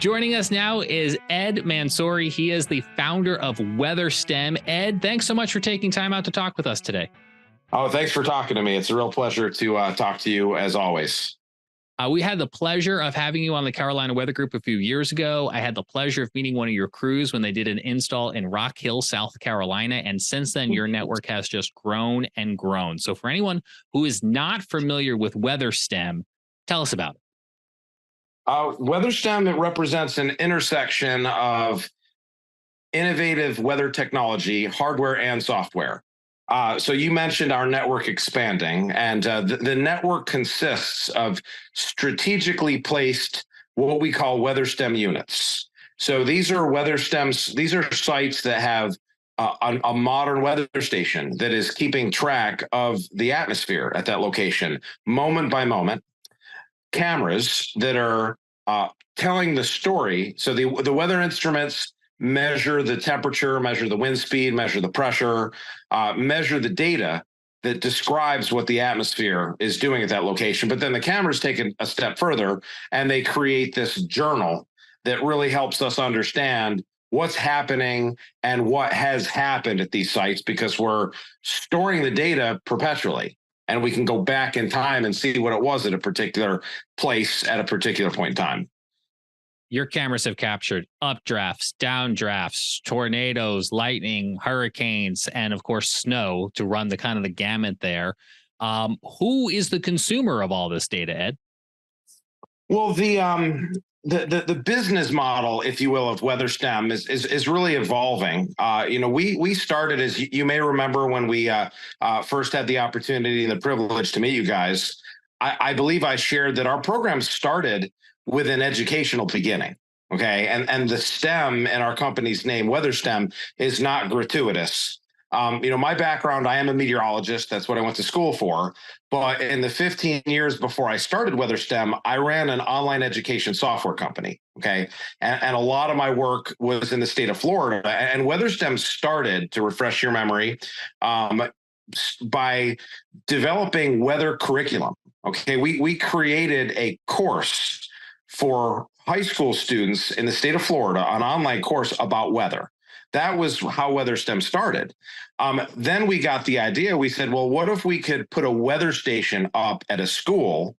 Joining us now is Ed Mansouri. He is the founder of WeatherSTEM. Ed, thanks so much for taking time out to talk with us today. Oh, thanks for talking to me. It's a real pleasure to talk to you as always. We had the pleasure of having you on the Carolina Weather Group a few years ago. I had the pleasure of meeting one of your crews when they did an install in Rock Hill, South Carolina. And since then, your network has just grown and grown. So for anyone who is not familiar with WeatherSTEM, tell us about it. WeatherSTEM, it represents an intersection of innovative weather technology, hardware and software. So you mentioned our network expanding, and the network consists of strategically placed what we call WeatherSTEM units. So these are WeatherSTEMs. These are sites that have a modern weather station that is keeping track of the atmosphere at that location, moment by moment. Cameras that are telling the story. So the weather instruments measure the temperature, measure the wind speed, measure the pressure, measure the data that describes what the atmosphere is doing at that location. But then the cameras take a step further and they create this journal that really helps us understand what's happening and what has happened at these sites, because we're storing the data perpetually. And we can go back in time and see what it was at a particular place at a particular point in time. Your cameras have captured updrafts, downdrafts, tornadoes, lightning, hurricanes, and of course, snow to run the kind of the gamut there. Who is the consumer of all this data, Ed? Well, the business model, if you will, of WeatherSTEM is really evolving. We started, as you may remember, when we first had the opportunity and the privilege to meet you guys. I believe I shared that our program started with an educational beginning. Okay, and the STEM in our company's name, WeatherSTEM, is not gratuitous. My background, I am a meteorologist. That's what I went to school for. But in the 15 years before I started WeatherSTEM, I ran an online education software company. Okay. And a lot of my work was in the state of Florida. And WeatherSTEM started, to refresh your memory, by developing weather curriculum. Okay. We created a course for high school students in the state of Florida, an online course about weather. That was how WeatherSTEM started. Then we got the idea. We said, well, what if we could put a weather station up at a school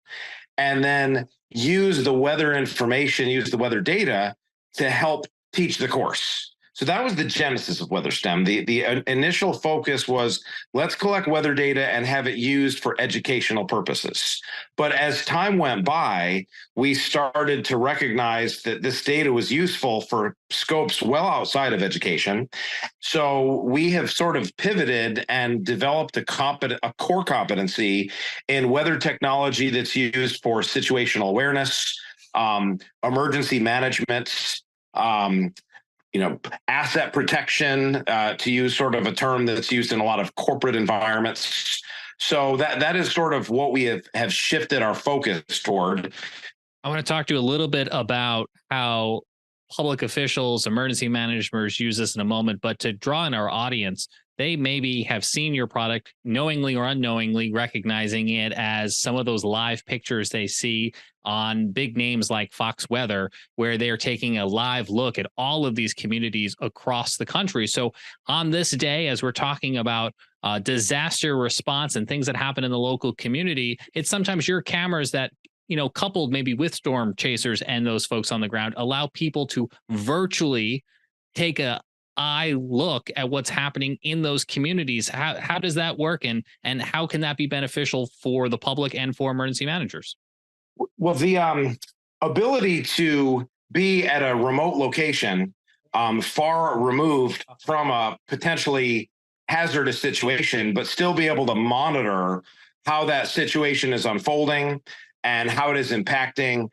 and then use the weather information, use the weather data to help teach the course? So that was the genesis of WeatherSTEM. The initial focus was, let's collect weather data and have it used for educational purposes. But as time went by, we started to recognize that this data was useful for scopes well outside of education. So we have sort of pivoted and developed a core competency in weather technology that's used for situational awareness, emergency management, asset protection, to use sort of a term that's used in a lot of corporate environments. So that is sort of what we have shifted our focus toward. I want to talk to you a little bit about how public officials, emergency managers use this in a moment, but to draw in our audience, they maybe have seen your product knowingly or unknowingly, recognizing it as some of those live pictures they see on big names like Fox Weather, where they're taking a live look at all of these communities across the country. So on this day, as we're talking about disaster response and things that happen in the local community, it's sometimes your cameras that, coupled maybe with storm chasers and those folks on the ground, allow people to virtually take a eye look at what's happening in those communities. How does that work, and how can that be beneficial for the public and for emergency managers? Well, the ability to be at a remote location, far removed from a potentially hazardous situation, but still be able to monitor how that situation is unfolding and how it is impacting,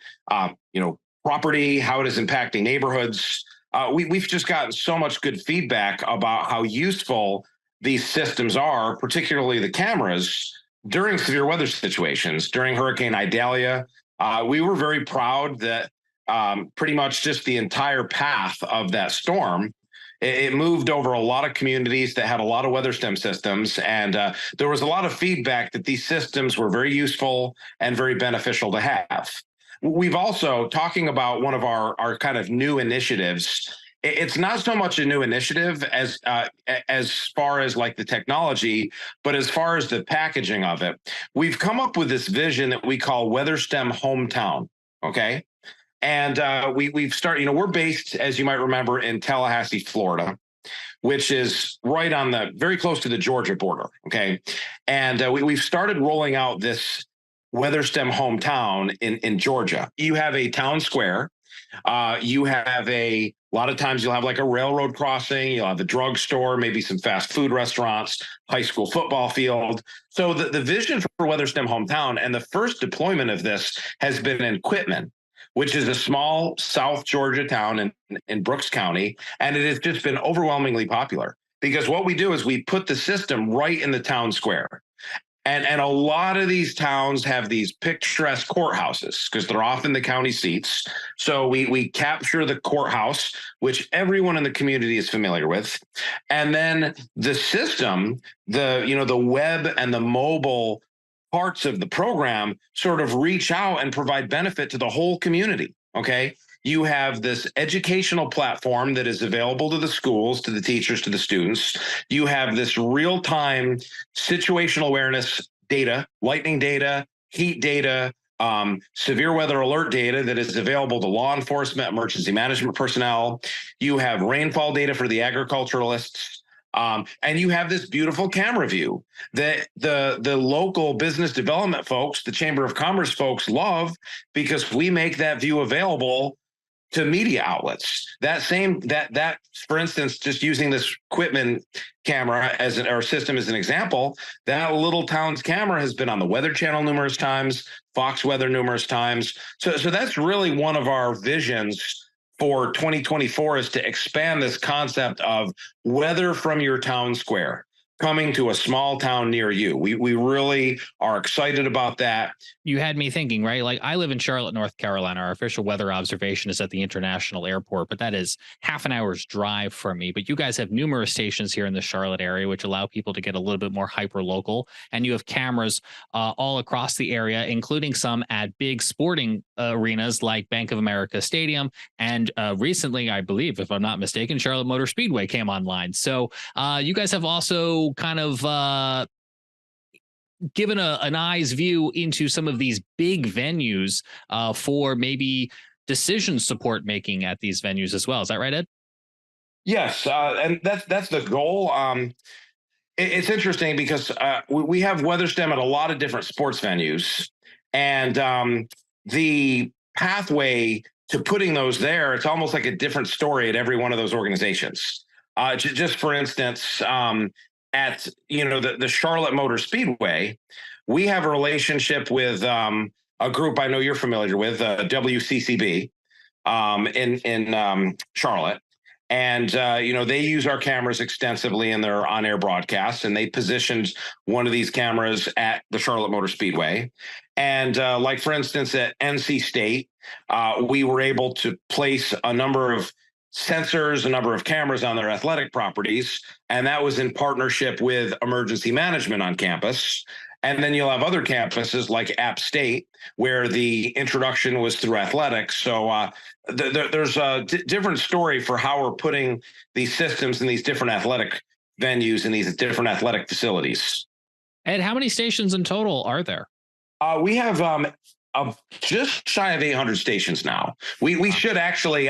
property, how it is impacting neighborhoods. We've just gotten so much good feedback about how useful these systems are, particularly the cameras, during severe weather situations. During Hurricane Idalia, we were very proud that pretty much just the entire path of that storm, it moved over a lot of communities that had a lot of WeatherSTEM systems, and there was a lot of feedback that these systems were very useful and very beneficial to have. we've also talking about one of our kind of new initiatives. It's not so much a new initiative as far as like the technology, but as far as the packaging of it. We've come up with this vision that we call WeatherSTEM Hometown. Okay. And we've started, we're based, as you might remember, in Tallahassee, Florida, which is right on the very close to the Georgia border. Okay. And we've started rolling out this WeatherSTEM Hometown in Georgia. You have a town square. You have a lot of times you'll have like a railroad crossing, you'll have a drugstore, maybe some fast food restaurants, high school football field. So the vision for WeatherSTEM Hometown and the first deployment of this has been in Quitman, which is a small South Georgia town in Brooks County. And it has just been overwhelmingly popular because what we do is we put the system right in the town square. And a lot of these towns have these picturesque courthouses because they're often the county seats. So we capture the courthouse, which everyone in the community is familiar with. And then the system, the web and the mobile parts of the program sort of reach out and provide benefit to the whole community. Okay. You have this educational platform that is available to the schools, to the teachers, to the students. You have this real-time situational awareness data, lightning data, heat data, severe weather alert data that is available to law enforcement, emergency management personnel. You have rainfall data for the agriculturalists. And you have this beautiful camera view that the local business development folks, the Chamber of Commerce folks love because we make that view available to media outlets. That for instance, just using this Quitman camera or system as an example, that little town's camera has been on the Weather Channel numerous times, Fox Weather numerous times. So that's really one of our visions for 2024 is to expand this concept of weather from your town square coming to a small town near you. We really are excited about that. You had me thinking, right? Like I live in Charlotte, North Carolina. Our official weather observation is at the international airport, but that is half an hour's drive from me. But you guys have numerous stations here in the Charlotte area, which allow people to get a little bit more hyper local. And you have cameras all across the area, including some at big sporting arenas like Bank of America Stadium. And recently, I believe, if I'm not mistaken, Charlotte Motor Speedway came online. So you guys have also kind of given an eye's view into some of these big venues for maybe decision support making at these venues as well. Is that right, Ed? Yes, and that's the goal. It's interesting because we have WeatherSTEM at a lot of different sports venues, and the pathway to putting those there, it's almost like a different story at every one of those organizations. Just for instance, at the Charlotte Motor Speedway, we have a relationship with a group I know you're familiar with, WCCB, in Charlotte. And they use our cameras extensively in their on-air broadcasts, and they positioned one of these cameras at the Charlotte Motor Speedway. And like, for instance, at NC State, we were able to place a number of sensors, a number of cameras on their athletic properties, and that was in partnership with emergency management on campus. And then you'll have other campuses like App State, where the introduction was through athletics. So there's a different story for how we're putting these systems in these different athletic venues and these different athletic facilities. Ed, how many stations in total are there? We have just shy of 800 stations now. We should actually,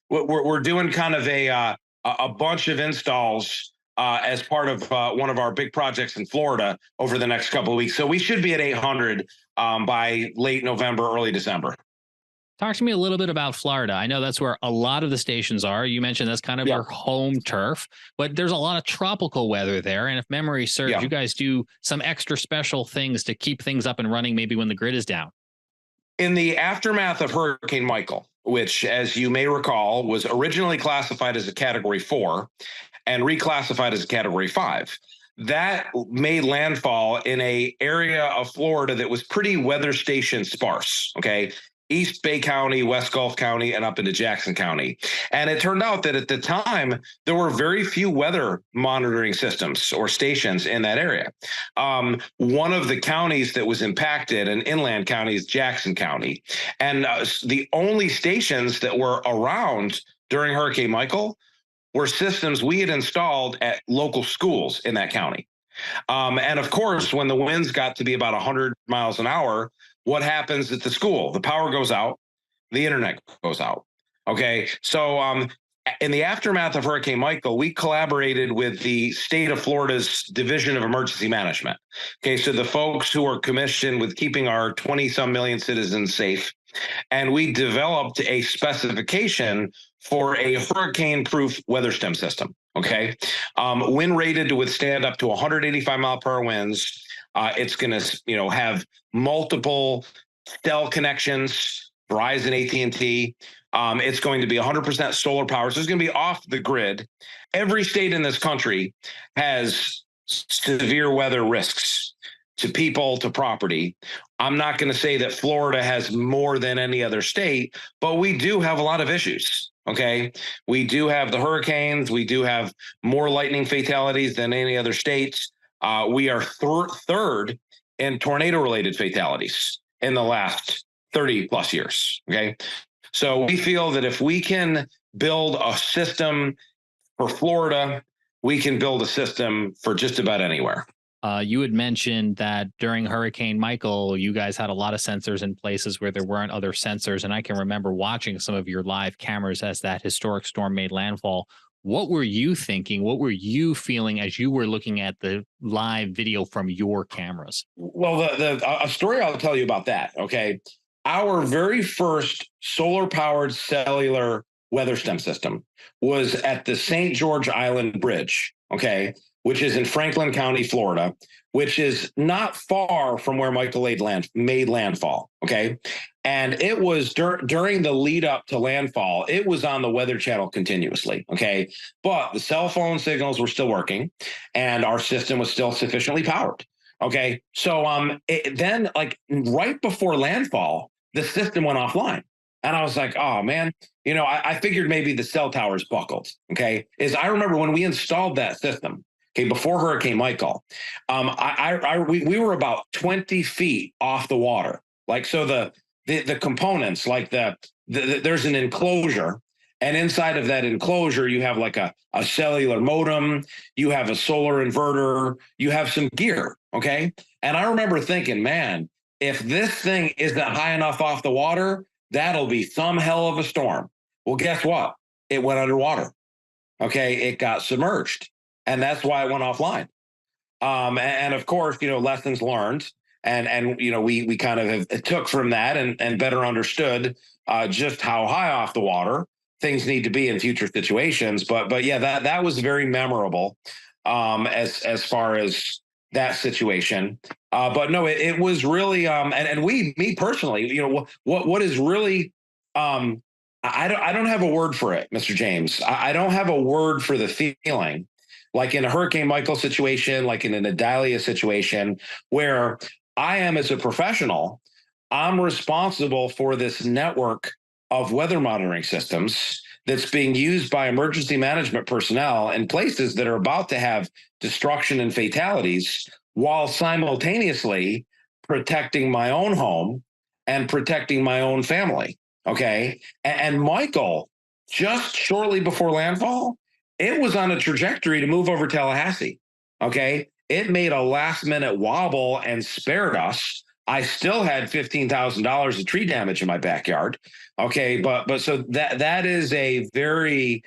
we're doing kind of a bunch of installs as part of one of our big projects in Florida over the next couple of weeks. So we should be at 800 by late November, early December. Talk to me a little bit about Florida. I know that's where a lot of the stations are. You mentioned that's kind of your home turf, but there's a lot of tropical weather there. And if memory serves, you guys do some extra special things to keep things up and running, maybe when the grid is down. In the aftermath of Hurricane Michael, which, as you may recall, was originally classified as a Category 4 and reclassified as a Category 5, that made landfall in an area of Florida that was pretty weather station sparse. Okay. East Bay County, West Gulf County, and up into Jackson County. And it turned out that at the time, there were very few weather monitoring systems or stations in that area. One of the counties that was impacted, an inland county, is Jackson County. And the only stations that were around during Hurricane Michael were systems we had installed at local schools in that county. And of course, when the winds got to be about 100 miles an hour, what happens at the school? The power goes out, the internet goes out. Okay. So in the aftermath of Hurricane Michael, we collaborated with the state of Florida's Division of Emergency Management. Okay. So the folks who are commissioned with keeping our 20 some million citizens safe. And we developed a specification for a hurricane-proof WeatherSTEM system. Okay, wind rated to withstand up to 185 mile per hour winds. It's going to, have multiple cell connections, Verizon, AT&T. It's going to be 100% solar power, so it's going to be off the grid. Every state in this country has severe weather risks to people, to property. I'm not going to say that Florida has more than any other state, but we do have a lot of issues. Okay. We do have the hurricanes. We do have more lightning fatalities than any other states. We are third in tornado related fatalities in the last 30 plus years. Okay. So we feel that if we can build a system for Florida, we can build a system for just about anywhere. You had mentioned that during Hurricane Michael, you guys had a lot of sensors in places where there weren't other sensors. And I can remember watching some of your live cameras as that historic storm made landfall. What were you thinking? What were you feeling as you were looking at the live video from your cameras? Well, a story I'll tell you about that. Okay. Our very first solar powered cellular WeatherSTEM system was at the St. George Island Bridge. Okay, which is in Franklin County, Florida, which is not far from where Michael made landfall. Okay. And it was during the lead up to landfall, it was on the Weather Channel continuously. Okay. But the cell phone signals were still working and our system was still sufficiently powered. Okay. So then, like right before landfall, the system went offline. And I was like, oh, man, I figured maybe the cell towers buckled. Okay. I remember when we installed that system, okay, before Hurricane Michael, we were about 20 feet off the water. Like, so the components, like there's an enclosure, and inside of that enclosure, you have like a cellular modem, you have a solar inverter, you have some gear. Okay. And I remember thinking, man, if this thing isn't high enough off the water, that'll be some hell of a storm. Well, guess what? It went underwater. Okay. It got submerged. And that's why it went offline. And of course, lessons learned. And we kind of took from that and better understood just how high off the water things need to be in future situations. But yeah, that was very memorable as far as that situation. But no, it was really and me personally, what is really I don't have a word for it, Mr. James. I don't have a word for the feeling like in a Hurricane Michael situation, like in an Idalia situation, where I am as a professional, I'm responsible for this network of weather monitoring systems that's being used by emergency management personnel in places that are about to have destruction and fatalities, while simultaneously protecting my own home and protecting my own family. Okay. And Michael, just shortly before landfall, it was on a trajectory to move over Tallahassee. Okay. It made a last minute wobble and spared us. I still had $15,000 of tree damage in my backyard. Okay. But so that is a very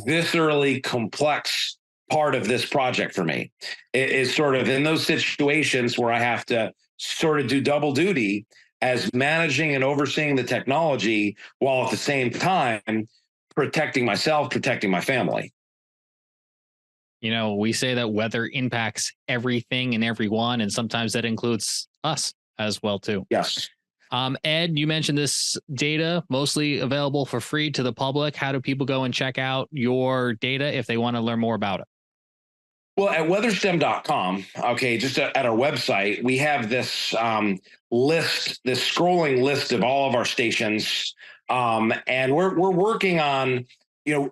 viscerally complex part of this project for me. It is sort of in those situations where I have to sort of do double duty as managing and overseeing the technology while at the same time protecting myself, protecting my family. We say that weather impacts everything and everyone, and sometimes that includes us as well, too. Yes. Ed, you mentioned this data mostly available for free to the public. How do people go and check out your data if they want to learn more about it? Well, at weatherstem.com, okay, just at our website, we have this this scrolling list of all of our stations. And we're working on, you know,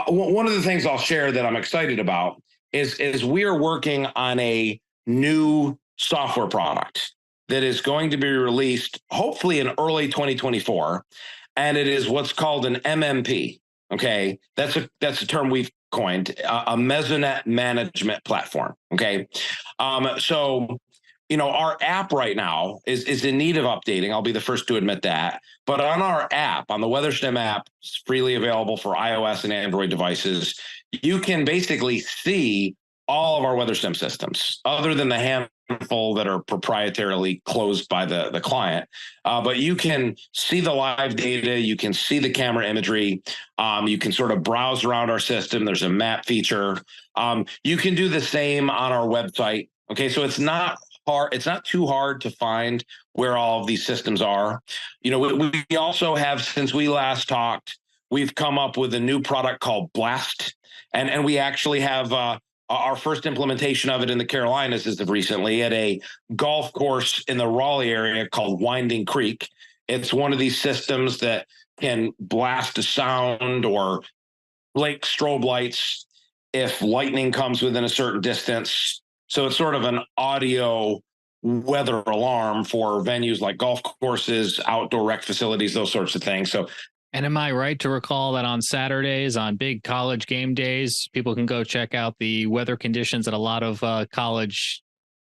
one of the things I'll share that I'm excited about is we are working on a new software product that is going to be released hopefully in early 2024, and it is what's called an MMP. Okay, that's a term we've coined, a mesonet management platform. Okay, so our app right now is in need of updating. I'll be the first to admit that. But on our app, on the WeatherSTEM app, it's freely available for iOS and Android devices. You can basically see all of our WeatherSTEM systems, other than the handful that are proprietarily closed by the client. But you can see the live data. You can see the camera imagery. You can sort of browse around our system. There's a map feature. You can do the same on our website. Okay, so it's not hard. It's not too hard to find where all of these systems are. We also have, since we last talked, we've come up with a new product called Blast, and we actually have our first implementation of it in the Carolinas as of recently at a golf course in the Raleigh area called Winding Creek. It's one of these systems that can blast a sound or blink strobe lights if lightning comes within a certain distance. So it's sort of an audio weather alarm for venues like golf courses, outdoor rec facilities, those sorts of things. So, and am I right to recall that on Saturdays, on big college game days, people can go check out the weather conditions at a lot of college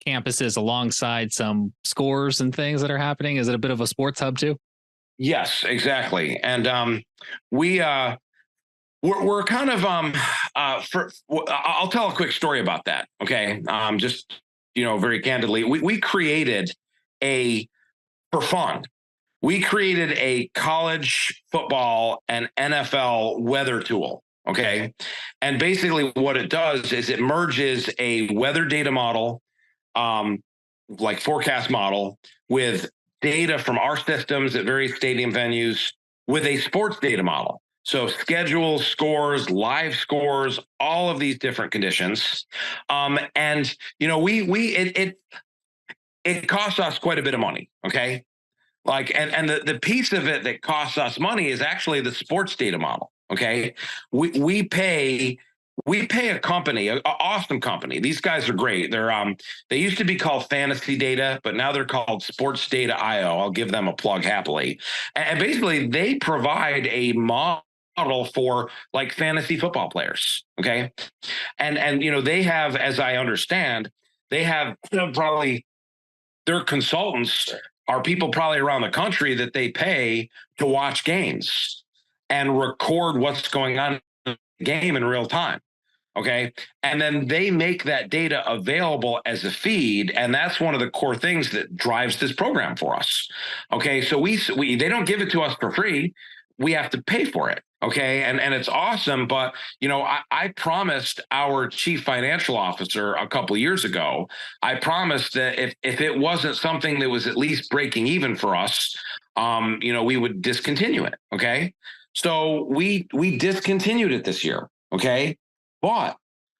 campuses alongside some scores and things that are happening? Is it a bit of a sports hub too? Yes, exactly. And we're kind of I'll tell a quick story about that. Okay, just very candidly, we created for fun. We created a college football and NFL weather tool. Okay, and basically what it does is it merges a weather data model, like forecast model, with data from our systems at various stadium venues with a sports data model. So schedules, scores, live scores, all of these different conditions. And it costs us quite a bit of money. Okay. And the piece of it that costs us money is actually the sports data model. Okay. We pay a company, an awesome company. These guys are great. They used to be called Fantasy Data, but now they're called Sports Data IO. I'll give them a plug happily. And basically they provide a model for like fantasy football players. Okay. And they have, as I understand, they have probably their consultants are people probably around the country that they pay to watch games and record what's going on in the game in real time. Okay. And then they make that data available as a feed. And that's one of the core things that drives this program for us. Okay. So they don't give it to us for free. We have to pay for it. Okay. And it's awesome. But, I promised our chief financial officer a couple of years ago, I promised that if it wasn't something that was at least breaking even for us, we would discontinue it. Okay. So we discontinued it this year. Okay. But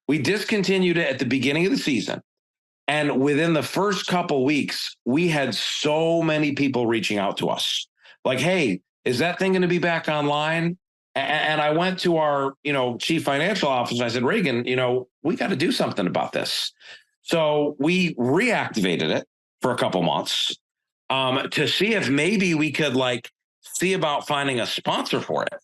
we discontinued it at the beginning of the season. And within the first couple weeks, we had so many people reaching out to us like, hey, is that thing going to be back online? And I went to our, chief financial officer. I said, Reagan, we got to do something about this. So we reactivated it for a couple months to see if maybe we could see about finding a sponsor for it.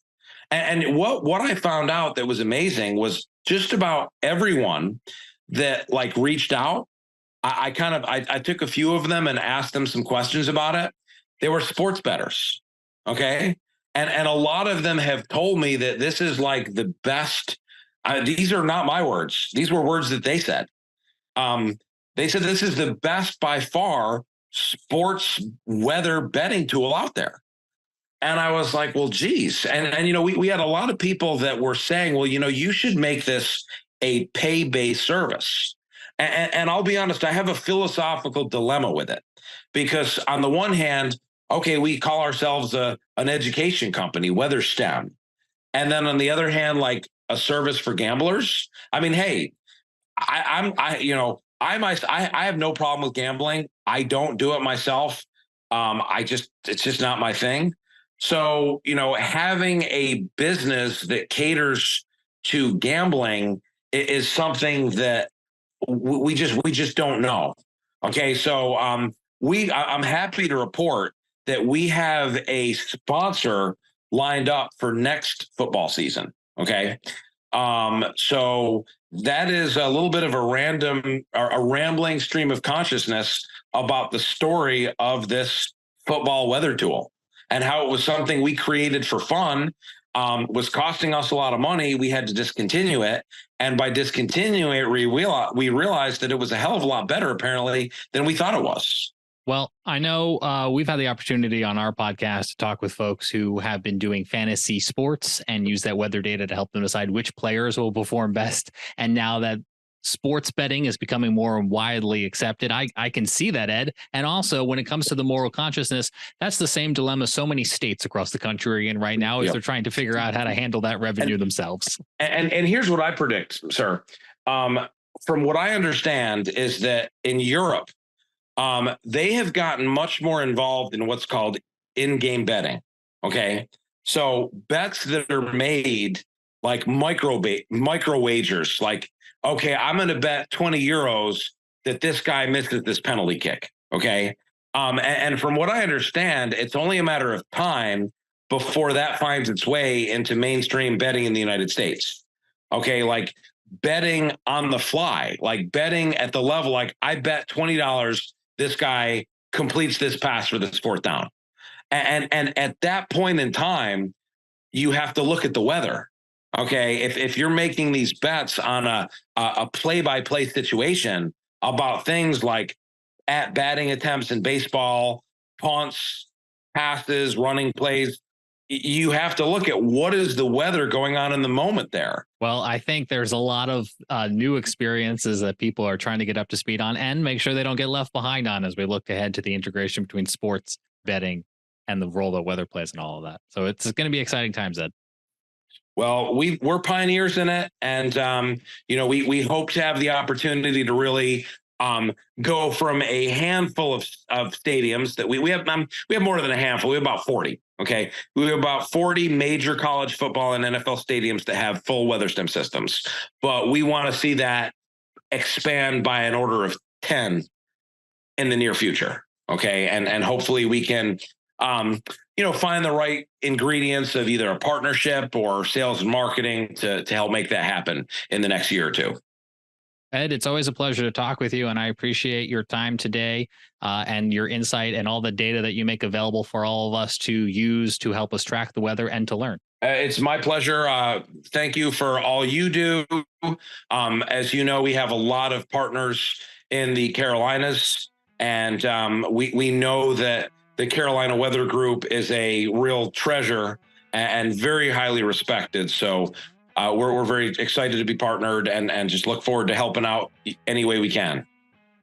And what I found out that was amazing was just about everyone that reached out. I took a few of them and asked them some questions about it. They were sports bettors. Okay. And a lot of them have told me that this is the best. These are not my words. These were words that they said. They said this is the best by far sports weather betting tool out there. And I was like, well, geez. And we had a lot of people that were saying, well, you should make this a pay-based service. And I'll be honest, I have a philosophical dilemma with it, because on the one hand, okay, we call ourselves an education company, WeatherSTEM. And then on the other hand, a service for gamblers. I mean, hey, I have no problem with gambling. I don't do it myself. It's just not my thing. So, having a business that caters to gambling is something that we just don't know. Okay. So, I'm happy to report that we have a sponsor lined up for next football season. Okay. So that is a little bit of a rambling stream of consciousness about the story of this football weather tool and how it was something we created for fun, was costing us a lot of money. We had to discontinue it. And by discontinuing it, we realized that it was a hell of a lot better, apparently, than we thought it was. Well, I know we've had the opportunity on our podcast to talk with folks who have been doing fantasy sports and use that weather data to help them decide which players will perform best. And now that sports betting is becoming more widely accepted, I can see that, Ed. And also, when it comes to the moral consciousness, that's the same dilemma so many states across the country are in right now, as they're trying to figure out how to handle that revenue themselves. And here's what I predict, sir. From what I understand is that in Europe, they have gotten much more involved in what's called in-game betting. Okay. So bets that are made like micro wagers, like, okay, I'm going to bet 20 euros that this guy misses this penalty kick. Okay. And from what I understand, it's only a matter of time before that finds its way into mainstream betting in the United States. Okay. Like betting on the fly, like betting at the level, like I bet $20 this guy completes this pass for this fourth down. And at that point in time, you have to look at the weather. Okay. If you're making these bets on a play-by-play situation about things like at batting attempts in baseball, punts, passes, running plays, you have to look at what is the weather going on in the moment there. Well, I think there's a lot of new experiences that people are trying to get up to speed on and make sure they don't get left behind on as we look ahead to the integration between sports betting and the role that weather plays and all of that. So it's going to be exciting times, Ed. Well, we're pioneers in it, and we hope to have the opportunity to really go from a handful of stadiums that we have more than a handful. We have about 40. Okay, we have about 40 major college football and NFL stadiums that have full WeatherSTEM systems, but we want to see that expand by an order of 10 in the near future. Okay, and hopefully we can find the right ingredients of either a partnership or sales and marketing to help make that happen in the next year or two. Ed, it's always a pleasure to talk with you, and I appreciate your time today and your insight and all the data that you make available for all of us to use to help us track the weather and to learn. It's my pleasure. Thank you for all you do. As you know, we have a lot of partners in the Carolinas, and we know that the Carolina Weather Group is a real treasure and very highly respected. So we're very excited to be partnered and just look forward to helping out any way we can.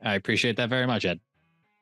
I appreciate that very much, Ed.